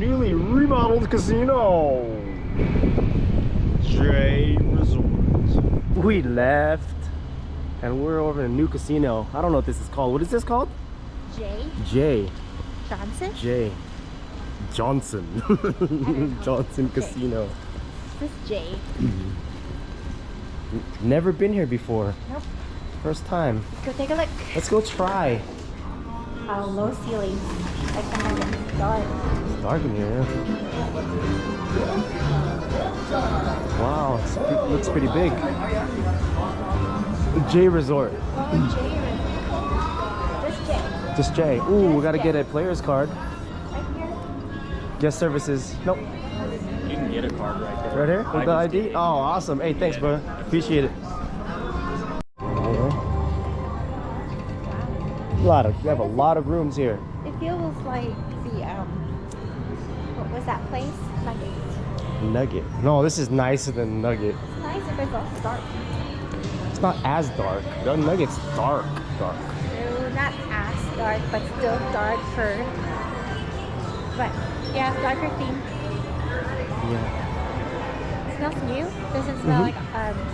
newly remodeled casino, J Resort. We left and we're over in a new casino. I don't know what this is called. What is this called? J. Johnson? J. Johnson. Johnson Okay. Casino. This is J. Never been here before. Nope. First time. Go take a look. Let's go try. Low ceilings. Like it's dark. It's dark in here. Wow, it looks pretty big. J Resort. This J. Just J. Ooh, we gotta get a player's card. Right here. Guest services. Nope. You can get a card right there. Right here with the ID? Oh, awesome. Hey, thanks, bro. Appreciate it. We have a lot of rooms here. It feels like the what was that place? Nugget. Nugget. No, this is nicer than Nugget. It's nice if it's also dark. It's not as dark. The Nugget's dark. No, not as dark, but still darker. But yeah, darker theme. Yeah. It smells new. Does it smell like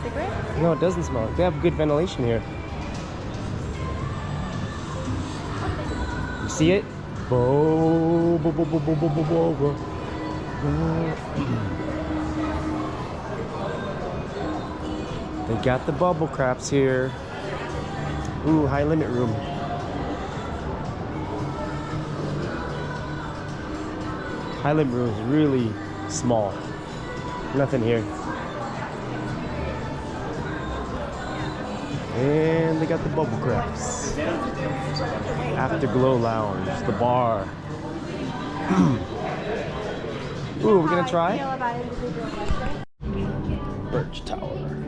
cigarettes? No, it doesn't smell. They have good ventilation here. You see it? Bo, bo, bo, bo, bo, bo, bo, bo, bo. They got the bubble craps here. Ooh, high limit room. High limit room is really small. Nothing here. And they got the bubble craps. Afterglow Lounge, the bar. Ooh, we're gonna try? Birch Tower.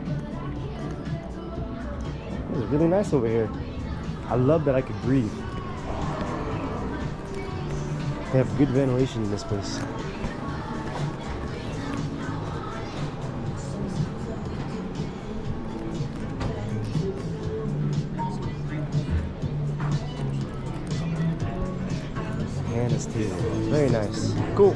It's really nice over here. I love that I could breathe. They have good ventilation in this place. And it's too very nice. Cool.